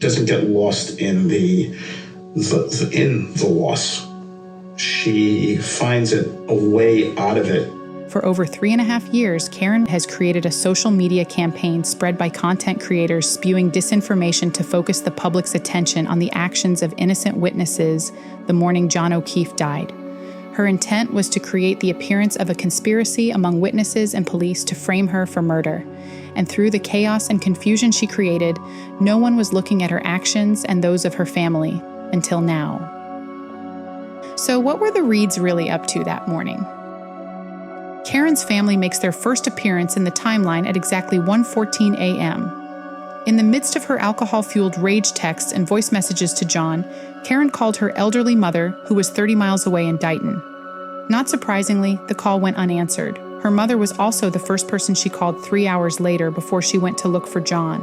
Doesn't get lost in the loss. She finds a way out of it. For over 3.5 years, Karen has created a social media campaign spread by content creators spewing disinformation to focus the public's attention on the actions of innocent witnesses the morning John O'Keefe died. Her intent was to create the appearance of a conspiracy among witnesses and police to frame her for murder. And through the chaos and confusion she created, no one was looking at her actions and those of her family until now. So what were the Reeds really up to that morning? Karen's family makes their first appearance in the timeline at exactly 1:14 a.m. In the midst of her alcohol-fueled rage texts and voice messages to John, Karen called her elderly mother, who was 30 miles away in Dighton. Not surprisingly, the call went unanswered. Her mother was also the first person she called 3 hours later before she went to look for John.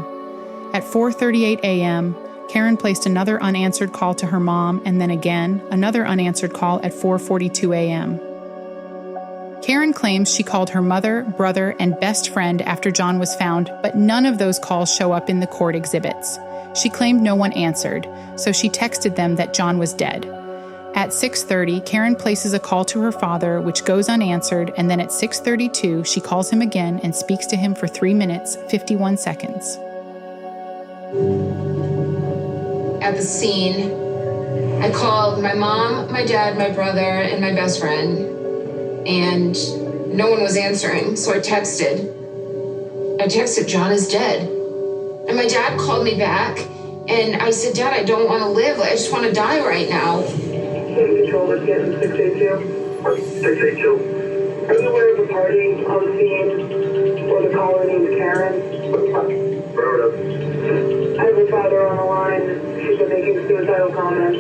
At 4:38 a.m., Karen placed another unanswered call to her mom, and then again, another unanswered call at 4:42 a.m. Karen claims she called her mother, brother, and best friend after John was found, but none of those calls show up in the court exhibits. She claimed no one answered, so she texted them that John was dead. At 6:30, Karen places a call to her father, which goes unanswered, and then at 6:32, she calls him again and speaks to him for 3 minutes, 51 seconds. At the scene, I called my mom, my dad, my brother, and my best friend. And no one was answering, so I texted, John is dead. And my dad called me back, and I said, Dad, I don't want to live. I just want to die right now. Control is getting 682. 682. Are you aware of the party on the scene where the caller named Karen? I have a father on the line. She's been making suicidal comments.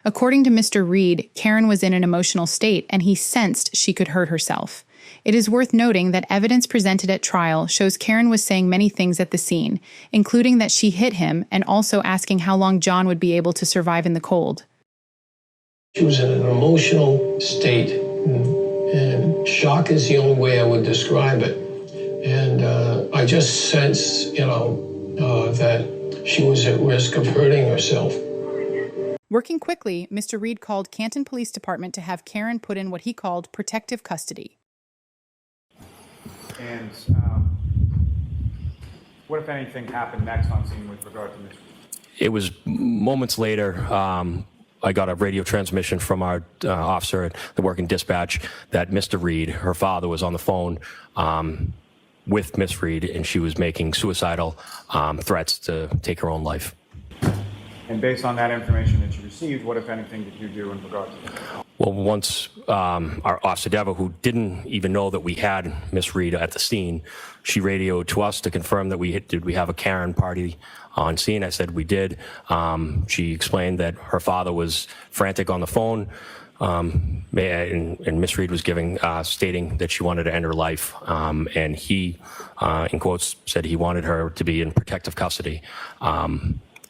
According to Mr. Reed, Karen was in an emotional state and he sensed she could hurt herself. It is worth noting that evidence presented at trial shows Karen was saying many things at the scene, including that she hit him and also asking how long John would be able to survive in the cold. She was in an emotional state, and shock is the only way I would describe it. And I just sensed, that she was at risk of hurting herself. Working quickly, Mr. Reed called Canton Police Department to have Karen put in what he called protective custody. And what, if anything, happened next on scene with regard to Ms. It was moments later, I got a radio transmission from our officer at the working dispatch that Mr. Reed, her father, was on the phone with Miss Reed, and she was making suicidal threats to take her own life. And based on that information that you received, what, if anything, did you do in regard to that? Well, once our officer Deva, who didn't even know that we had Miss Reed at the scene, she radioed to us to confirm that did we have a Karen party on scene. I said we did. She explained that her father was frantic on the phone, and Miss Reed was stating that she wanted to end her life, and he, in quotes, said he wanted her to be in protective custody.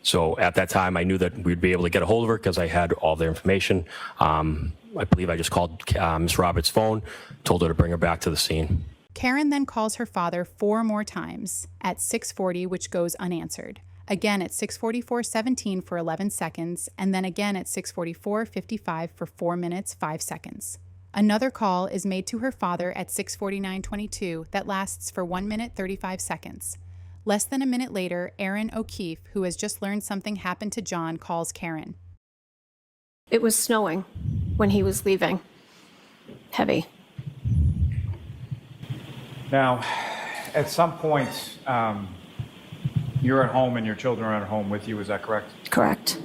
So at that time, I knew that we'd be able to get a hold of her because I had all their information. I believe I just called Ms. Roberts' phone, told her to bring her back to the scene. Karen then calls her father 4 more times at 6:40, which goes unanswered. Again at 6:44:17 for 11 seconds, and then again at 6:44:55 for 4 minutes, 5 seconds. Another call is made to her father at 6:49:22 that lasts for 1 minute, 35 seconds. Less than a minute later, Aaron O'Keefe, who has just learned something happened to John, calls Karen. It was snowing when he was leaving. Heavy. Now, at some point, you're at home and your children are at home with you, is that correct? Correct.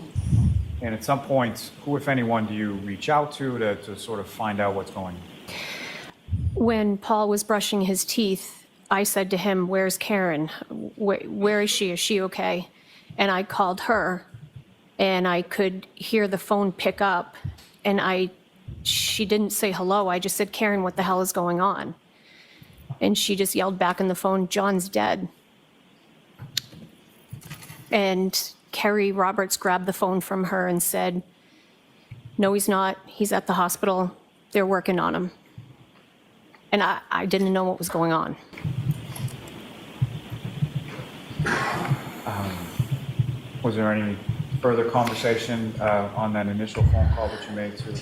And at some point, who, if anyone, do you reach out to sort of find out what's going on? When Paul was brushing his teeth, I said to him, "Where's Karen? Where is she? Is she okay?" And I called her, and I could hear the phone pick up, and she didn't say hello. I just said, "Karen, what the hell is going on?" And she just yelled back on the phone, "John's dead." And Kerry Roberts grabbed the phone from her and said, "No, he's not. He's at the hospital. They're working on him." And I didn't know what was going on. Was there any further conversation on that initial phone call that you made to?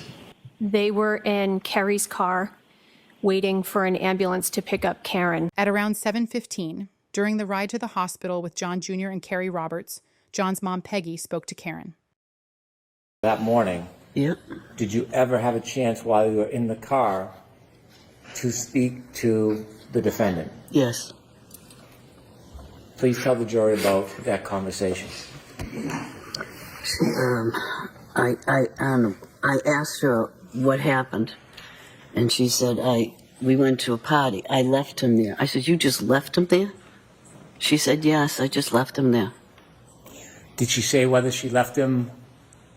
They were in Kerry's car waiting for an ambulance to pick up Karen. At around 7:15, during the ride to the hospital with John Jr. and Carrie Roberts, John's mom, Peggy, spoke to Karen. That morning, did you ever have a chance while you were in the car to speak to the defendant? Yes. Please tell the jury about that conversation. I asked her what happened, and she said, we went to a party. I left him there. I said, you just left him there? She said, yes, I just left him there. Did she say whether she left him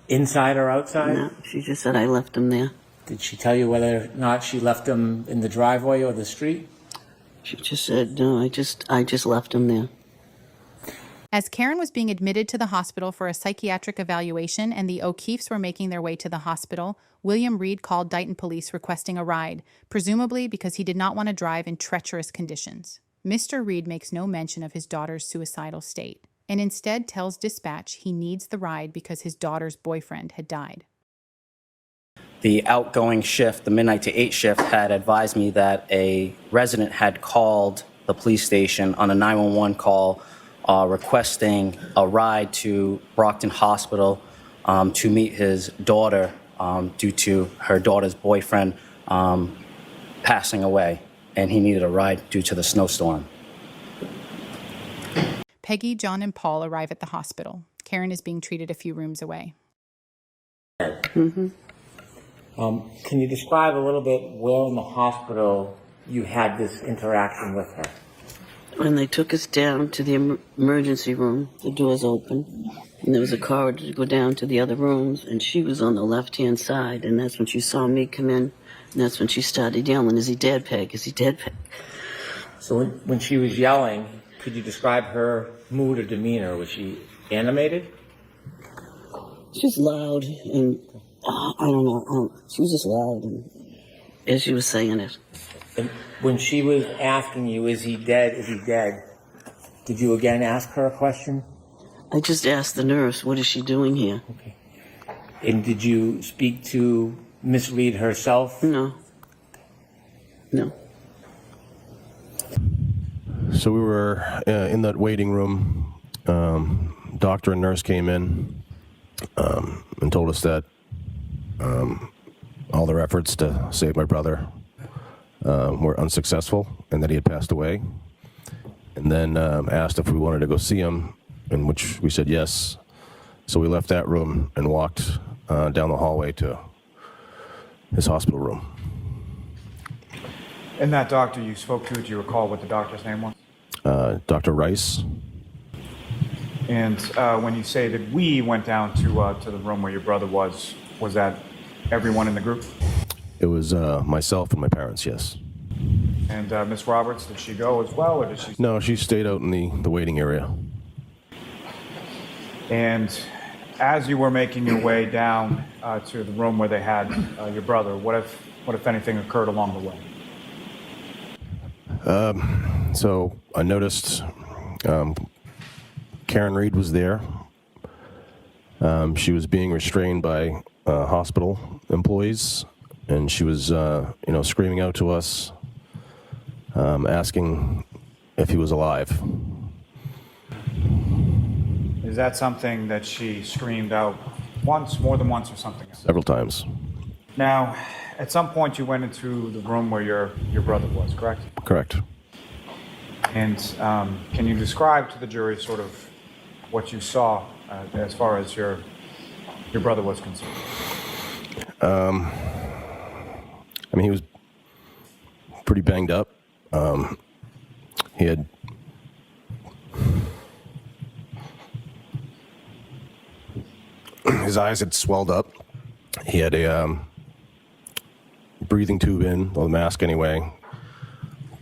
inside or outside? No, she just said, I left him there. Did she tell you whether or not she left him in the driveway or the street? She just said, no, I just left him there. As Karen was being admitted to the hospital for a psychiatric evaluation and the O'Keefes were making their way to the hospital, William Reed called Dighton police requesting a ride, presumably because he did not want to drive in treacherous conditions. Mr. Reed makes no mention of his daughter's suicidal state, and instead tells dispatch he needs the ride because his daughter's boyfriend had died. The outgoing shift, the midnight to 8 shift, had advised me that a resident had called the police station on a 911 call requesting a ride to Brockton Hospital to meet his daughter due to her daughter's boyfriend passing away, and he needed a ride due to the snowstorm. Peggy, John, and Paul arrive at the hospital. Karen is being treated a few rooms away. Mm-hmm. Can you describe a little bit where in the hospital you had this interaction with her? When they took us down to the emergency room, the doors open, and there was a corridor to go down to the other rooms, and she was on the left-hand side, and that's when she saw me come in, and that's when she started yelling, is he dead, Peg? Is he dead, Peg? So when she was yelling, could you describe her mood or demeanor? Was she animated? She was loud, and I don't know, she was just loud, and as she was saying it. And when she was asking you, is he dead, did you again ask her a question? I just asked the nurse, what is she doing here? Okay. And did you speak to Miss Reed herself? No. No. So we were in that waiting room. Doctor and nurse came in and told us that all their efforts to save my brother were unsuccessful and that he had passed away. And then asked if we wanted to go see him, in which we said yes. So we left that room and walked down the hallway to his hospital room. And that doctor you spoke to, do you recall what the doctor's name was? Dr. Rice. And when you say that we went down to the room where your brother was that everyone in the group? It was myself and my parents, yes. And Miss Roberts, did she go as well, or did she? No, she stayed out in the waiting area. And as you were making your way down to the room where they had your brother, what if anything occurred along the way? So I noticed Karen Reed was there. She was being restrained by hospital employees, and she was, screaming out to us, asking if he was alive. Is that something that she screamed out once, more than once, or something else? Several times. Now, at some point you went into the room where your brother was, correct? Correct. And can you describe to the jury sort of what you saw as far as your brother was concerned? He was pretty banged up. He had his eyes had swelled up. He had a breathing tube in, or the mask anyway.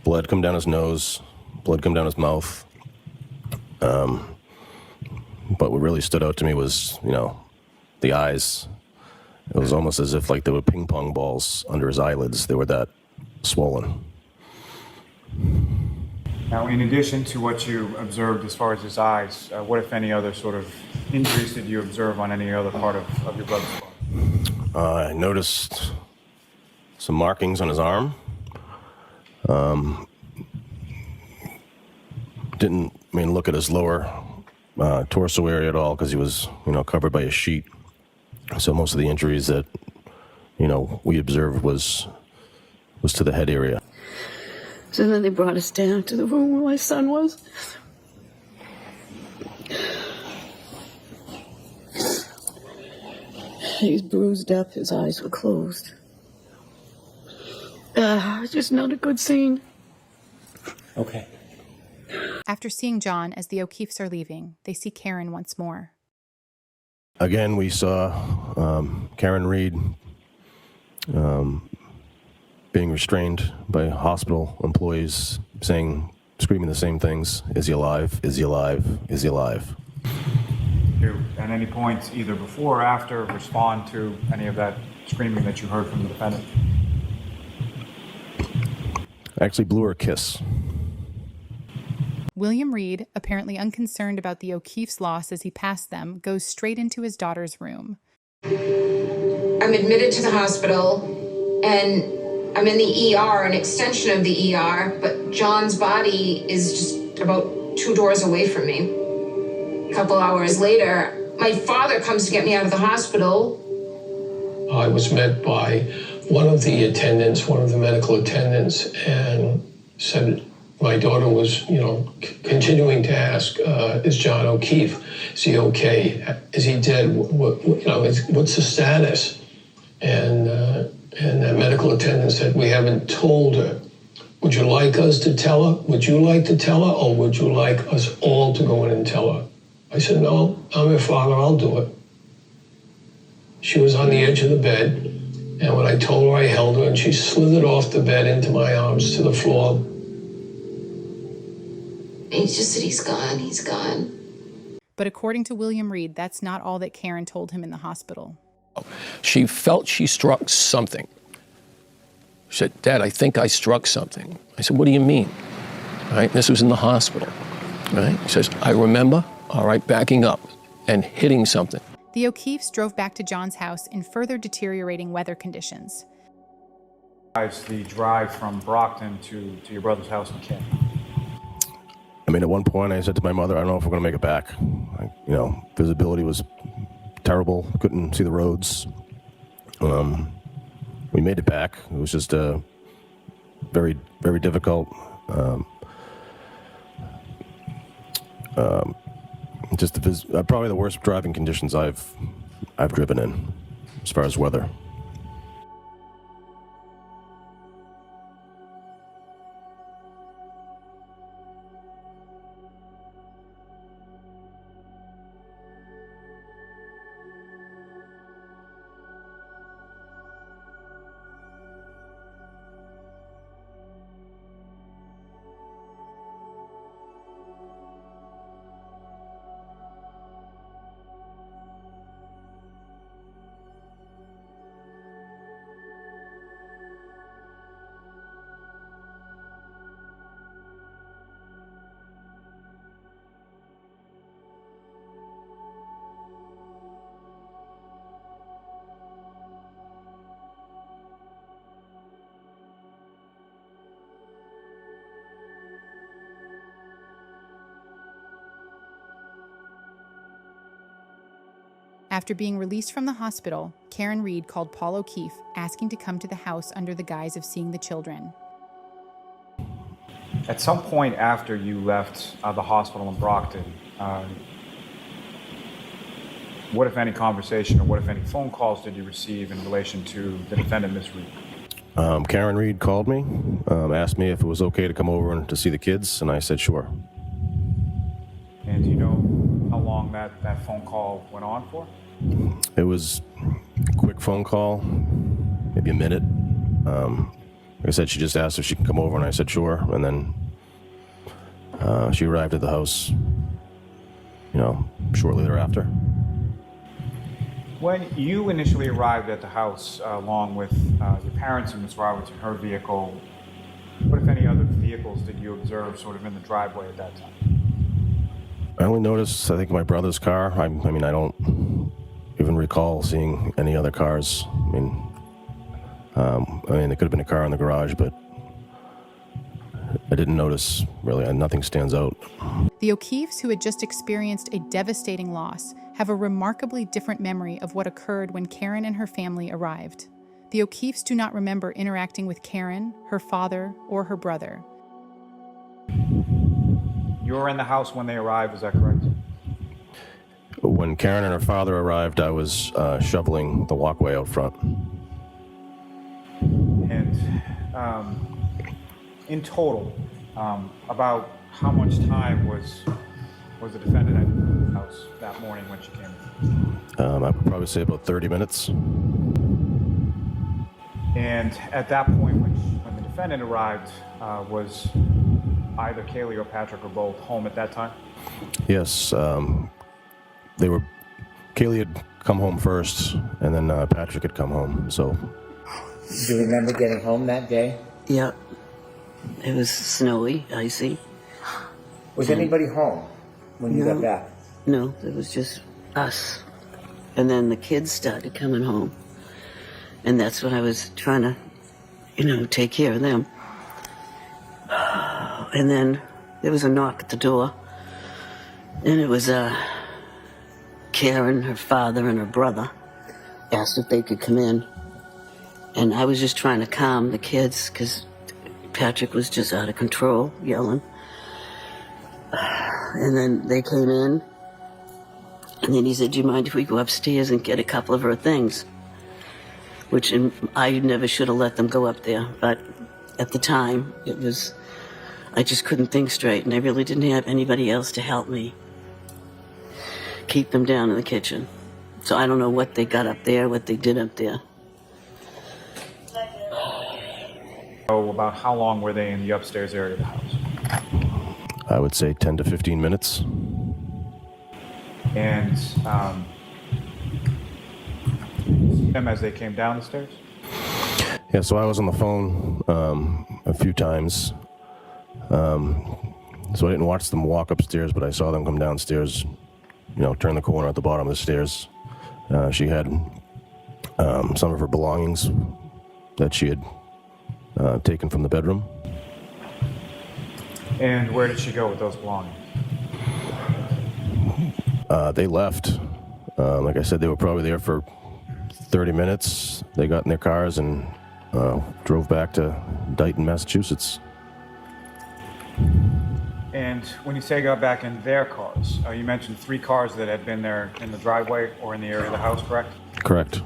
Blood come down his nose, blood come down his mouth. But what really stood out to me was, the eyes. It was almost as if like there were ping pong balls under his eyelids. They were that swollen. Now, in addition to what you observed as far as his eyes, what, if any, other sort of injuries did you observe on any other part of your brother's body? I noticed some markings on his arm. Didn't look at his lower torso area at all because he was, covered by a sheet. So most of the injuries that, we observed was to the head area. So then they brought us down to the room where my son was. He was bruised up, his eyes were closed. Just not a good scene. Okay. After seeing John as the O'Keefes are leaving, they see Karen once more. Again, we saw Karen Reed being restrained by hospital employees, screaming the same things. Is he alive? Is he alive? Is he alive? Did you, at any point, either before or after, respond to any of that screaming that you heard from the defendant? I actually blew her a kiss. William Reed, apparently unconcerned about the O'Keefe's loss as he passed them, goes straight into his daughter's room. I'm admitted to the hospital, and I'm in the ER, an extension of the ER, but John's body is just about 2 doors away from me. A couple hours later, my father comes to get me out of the hospital. I was met by one of the attendants, one of the medical attendants, and said my daughter was, continuing to ask, is John O'Keefe, is he okay? Is he dead? What's the status? And that medical attendant said, we haven't told her. Would you like us to tell her? Would you like to tell her, or would you like us all to go in and tell her? I said, no, I'm her father, I'll do it. She was on the edge of the bed, and when I told her, I held her, and she slithered off the bed into my arms to the floor. And he just said, he's gone, he's gone. But according to William Reed, that's not all that Karen told him in the hospital. She felt she struck something. She said, Dad, I think I struck something. I said, what do you mean? Right? This was in the hospital. Right? He says, I remember, all right, backing up and hitting something. The O'Keefes drove back to John's house in further deteriorating weather conditions. The drive from Brockton to your brother's house in Kent. At one point I said to my mother, I don't know if we're going to make it back. Visibility was terrible. Couldn't see the roads. We made it back. It was just very, very difficult. Probably the worst driving conditions I've driven in, as far as weather. After being released from the hospital, Karen Reed called Paul O'Keefe, asking to come to the house under the guise of seeing the children. At some point after you left the hospital in Brockton, what, if any, conversation or what, if any, phone calls did you receive in relation to the defendant, Ms. Reed? Karen Reed called me, asked me if it was okay to come over and to see the kids, and I said sure. And do you know how long that phone call went on for? It was a quick phone call, maybe a minute. Like I said, she just asked if she can come over, and I said sure. And then she arrived at the house, shortly thereafter. When you initially arrived at the house, along with your parents and Ms. Roberts in her vehicle, what, if any, other vehicles did you observe sort of in the driveway at that time? I only noticed, I think, my brother's car. I mean, I don't even recall seeing any other cars. I mean, there could have been a car in the garage, but I didn't notice, really. Nothing stands out. The O'Keefes, who had just experienced a devastating loss, have a remarkably different memory of what occurred when Karen and her family arrived. The O'Keefes do not remember interacting with Karen, her father, or her brother. You were in the house when they arrived, is that correct? When Karen and her father arrived, I was shoveling the walkway out front. And in total, about how much time was the defendant at the house that morning when she came in? I would probably say about 30 minutes. And at that point, when the defendant arrived, was either Kaylee or Patrick or both home at that time? Yes, Kaylee had come home first, and then Patrick had come home, so. Do you remember getting home that day? Yeah. It was snowy, icy. Was anybody home when you got back? No, it was just us. And then the kids started coming home. And that's when I was trying to, take care of them. And then there was a knock at the door. And it was Karen, her father, and her brother asked if they could come in. And I was just trying to calm the kids because Patrick was just out of control, yelling. And then they came in. And then he said, do you mind if we go upstairs and get a couple of her things? Which I never should have let them go up there. But at the time, I just couldn't think straight. And I really didn't have anybody else to help me keep them down in the kitchen. So I don't know what they got up there, what they did up there. About how long were they in the upstairs area of the house? I would say 10 to 15 minutes. And see them as they came down the stairs? Yeah, so I was on the phone a few times. So I didn't watch them walk upstairs, but I saw them come downstairs, turn the corner at the bottom of the stairs. She had some of her belongings that she had taken from the bedroom. And where did she go with those belongings? They left. Like I said, they were probably there for 30 minutes. They got in their cars and drove back to Dighton, Massachusetts. And when you say got back in their cars, you mentioned 3 cars that had been there in the driveway or in the area of the house, correct? Correct.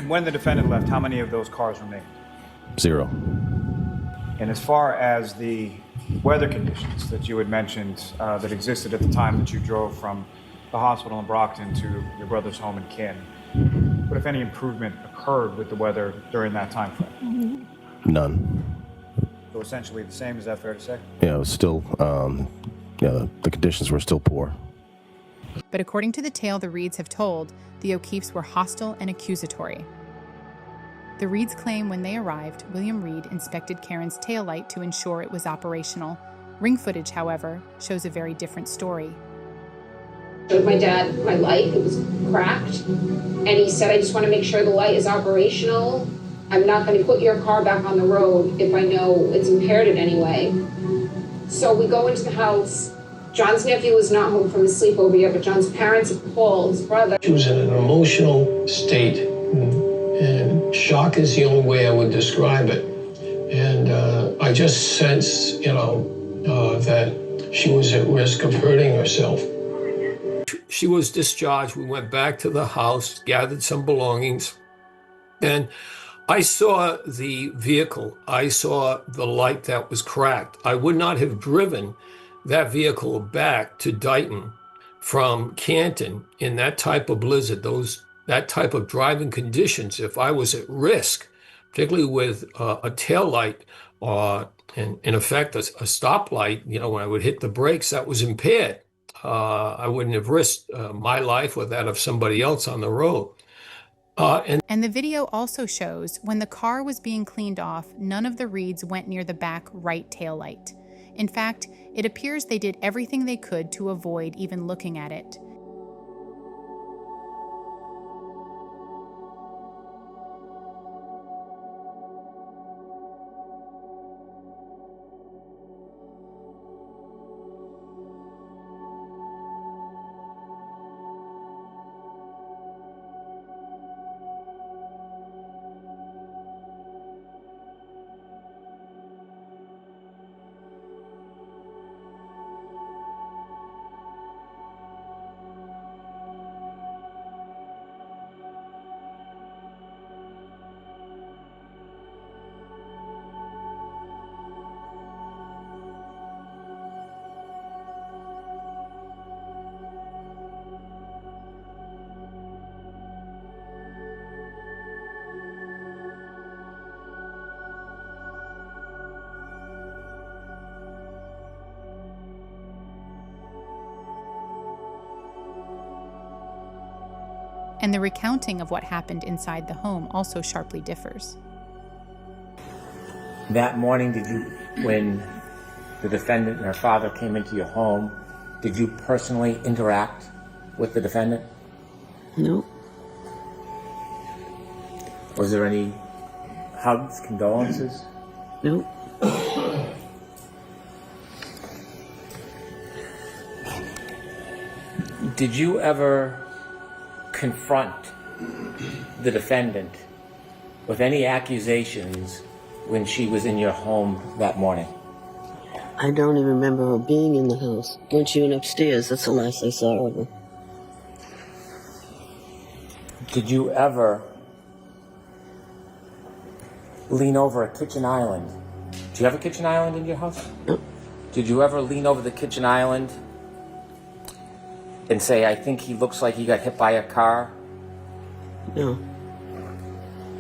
When the defendant left, how many of those cars remained? 0. And as far as the weather conditions that you had mentioned that existed at the time that you drove from the hospital in Brockton to your brother's home in Kin, what, if any, improvement occurred with the weather during that time frame? None. So essentially the same, is that fair to say? Yeah, it was still, the conditions were still poor. But according to the tale the Reeds have told, the O'Keefes were hostile and accusatory. The Reeds claim when they arrived, William Reed inspected Karen's taillight to ensure it was operational. Ring footage, however, shows a very different story. Showed my dad my light, it was cracked, and he said, I just want to make sure the light is operational. I'm not going to put your car back on the road if I know it's impaired in any way. So we go into the house. John's nephew was not home from his sleepover yet, but John's parents called his brother. She was in an emotional state, and shock is the only way I would describe it. And I just sensed, that she was at risk of hurting herself. She was discharged. We went back to the house, gathered some belongings, and I saw the vehicle. I saw the light that was cracked. I would not have driven that vehicle back to Dighton from Canton in that type of blizzard, that type of driving conditions, if I was at risk, particularly with a tail light or, in effect, a stoplight, when I would hit the brakes, that was impaired. I wouldn't have risked my life or that of somebody else on the road. And the video also shows when the car was being cleaned off, none of the Reeds went near the back right taillight. In fact, it appears they did everything they could to avoid even looking at it. And the recounting of what happened inside the home also sharply differs. That morning, when the defendant and her father came into your home, did you personally interact with the defendant? No. Was there any hugs, condolences? No. Did you ever confront the defendant with any accusations when she was in your home that morning? I don't even remember her being in the house. When she went upstairs, that's the last I saw of her. Did you ever lean over a kitchen island? Do you have a kitchen island in your house? No. Did you ever lean over the kitchen island and say, I think he looks like he got hit by a car? No.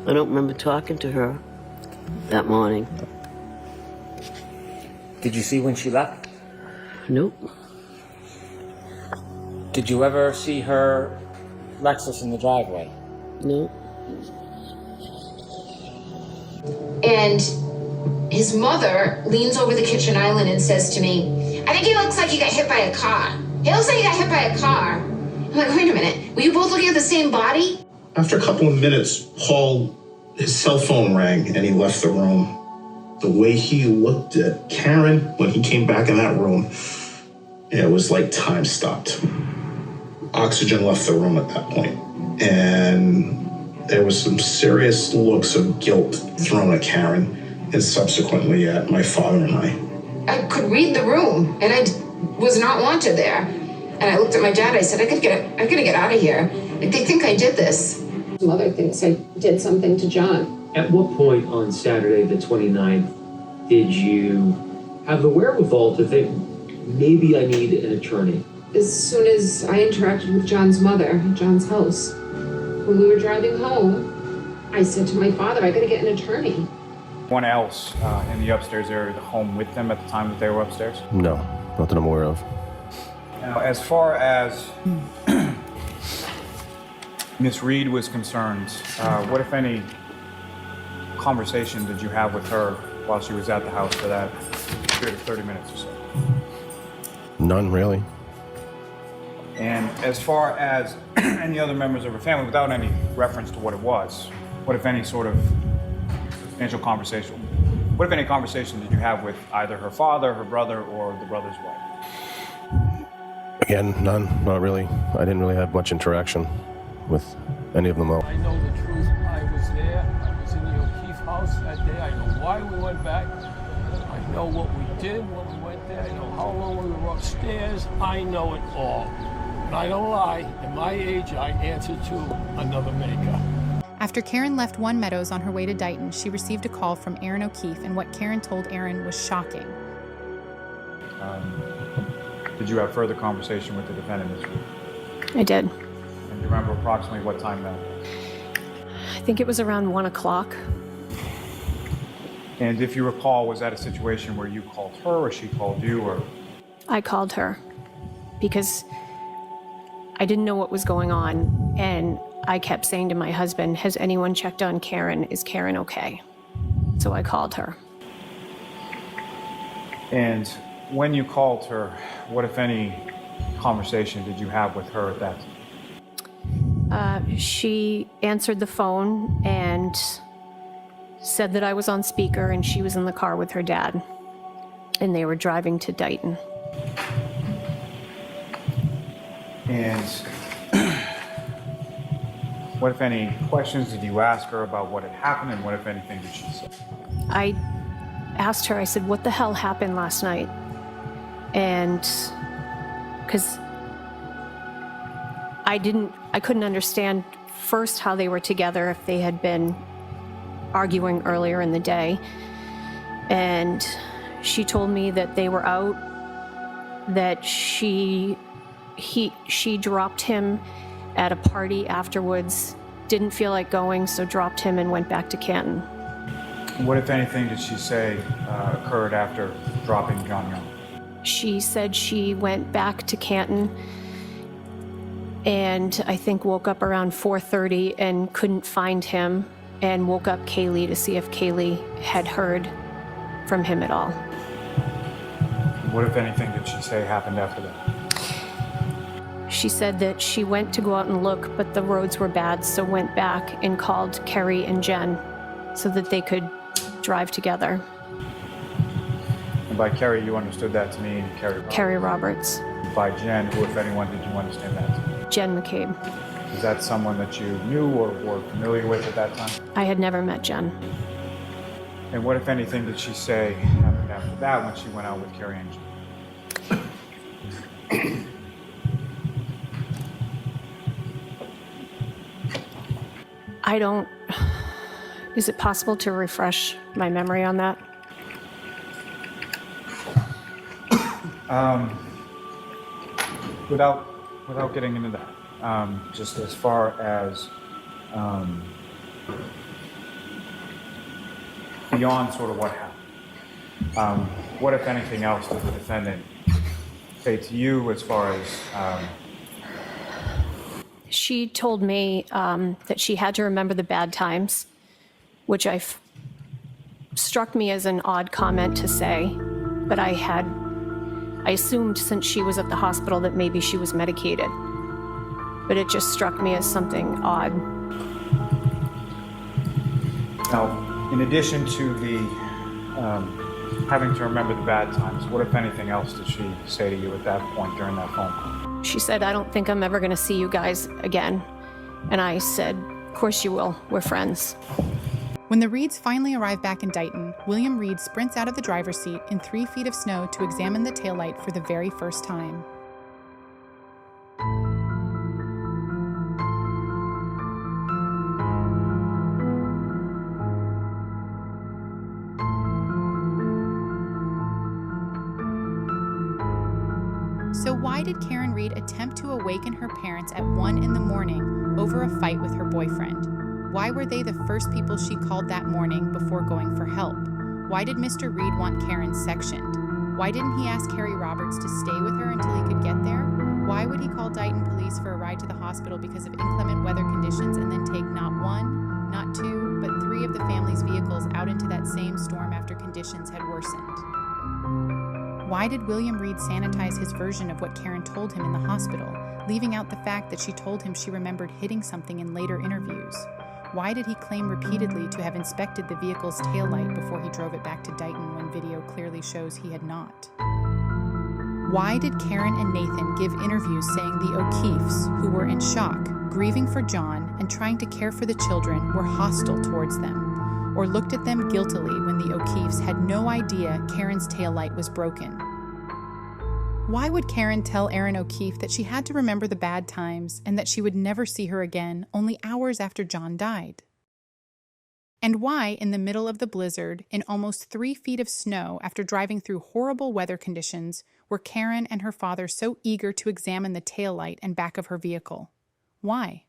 I don't remember talking to her that morning. Did you see when she left? Nope. Did you ever see her Lexus in the driveway? No. And his mother leans over the kitchen island and says to me, I think he looks like he got hit by a car. He looks like he got hit by a car. I'm like, wait a minute, were you both looking at the same body? After a couple of minutes, his cell phone rang and he left the room. The way he looked at Karen when he came back in that room, it was like time stopped. Oxygen left the room at that point. And there was some serious looks of guilt thrown at Karen and subsequently at my father and I. I could read the room and I was not wanted there. And I looked at my dad, I said, I gotta get out of here. Like, they think I did this. Mother thinks I did something to John. At what point on Saturday the 29th did you have the wherewithal to think, maybe I need an attorney? As soon as I interacted with John's mother at John's house, when we were driving home, I said to my father, I gotta get an attorney. Anyone else in the upstairs area of the home with them at the time that they were upstairs? No, not that I'm aware of. Now, as far as Miss Reed was concerned, what, if any, conversation did you have with her while she was at the house for that period of 30 minutes or so? None, really. And as far as any other members of her family, without any reference to what it was, what, if any, sort of substantial conversation, what, if any, conversation did you have with either her father, her brother, or the brother's wife? Again, none, not really. I didn't really have much interaction with any of them all. I know the truth. I was there. I was in the O'Keefe house that day. I know why we went back. I know what we did when we went there. I know how long we were upstairs. I know it all. And I don't lie. At my age, I answer to another maker. After Karen left One Meadows on her way to Dighton, she received a call from Aaron O'Keefe, and what Karen told Aaron was shocking. Did you have further conversation with the defendant this week? I did. And you remember approximately what time that was? I think it was around 1 o'clock. And if you recall, was that a situation where you called her or she called you, or? I called her because I didn't know what was going on, and I kept saying to my husband, has anyone checked on Karen? Is Karen okay? So I called her. And when you called her, what, if any, conversation did you have with her at that time? She answered the phone and said that I was on speaker and she was in the car with her dad. And they were driving to Dighton. And what, if any, questions did you ask her about what had happened, and what, if anything, did she say? I asked her, I said, what the hell happened last night? And because I couldn't understand first how they were together, if they had been arguing earlier in the day. And she told me that they were out, that she dropped him at a party afterwards, didn't feel like going, so dropped him and went back to Canton. What, if anything, did she say occurred after dropping John Young? She said she went back to Canton and I think woke up around 4:30 and couldn't find him, and woke up Kaylee to see if Kaylee had heard from him at all. What, if anything, did she say happened after that? She said that she went to go out and look, but the roads were bad, so went back and called Kerry and Jen so that they could drive together. And by Kerry, you understood that to mean Kerry Roberts? Kerry Roberts. By Jen, who, if anyone, did you understand that to mean? Jen McCabe. Is that someone that you knew or were familiar with at that time? I had never met Jen. And what, if anything, did she say happened after that when she went out with Kerry and Jen? Is it possible to refresh my memory on that? Without getting into that, just as far as beyond sort of what happened, what, if anything else, did the defendant say to you as far as... She told me that she had to remember the bad times, which struck me as an odd comment to say, but I assumed since she was at the hospital that maybe she was medicated, but it just struck me as something odd. Now, in addition to the having to remember the bad times, what, if anything else, did she say to you at that point during that phone call? She said, I don't think I'm ever going to see you guys again. And I said, of course you will. We're friends. When the Reeds finally arrive back in Dighton, William Reed sprints out of the driver's seat in 3 feet of snow to examine the taillight for the very first time. So why did Karen Reed attempt to awaken her parents at 1 in the morning over a fight with her boyfriend? Why were they the first people she called that morning before going for help? Why did Mr. Reed want Karen sectioned? Why didn't he ask Kerry Roberts to stay with her until he could get there? Why would he call Dighton police for a ride to the hospital because of inclement weather conditions and then take not 1, not 2, but 3 of the family's vehicles out into that same storm after conditions had worsened? Why did William Reed sanitize his version of what Karen told him in the hospital, leaving out the fact that she told him she remembered hitting something in later interviews? Why did he claim repeatedly to have inspected the vehicle's taillight before he drove it back to Dighton when video clearly shows he had not? Why did Karen and Nathan give interviews saying the O'Keefes, who were in shock, grieving for John, and trying to care for the children, were hostile towards them, or looked at them guiltily when the O'Keefes had no idea Karen's taillight was broken? Why would Karen tell Erin O'Keefe that she had to remember the bad times and that she would never see her again only hours after John died? And why, in the middle of the blizzard, in almost 3 feet of snow after driving through horrible weather conditions, were Karen and her father so eager to examine the taillight and back of her vehicle? Why?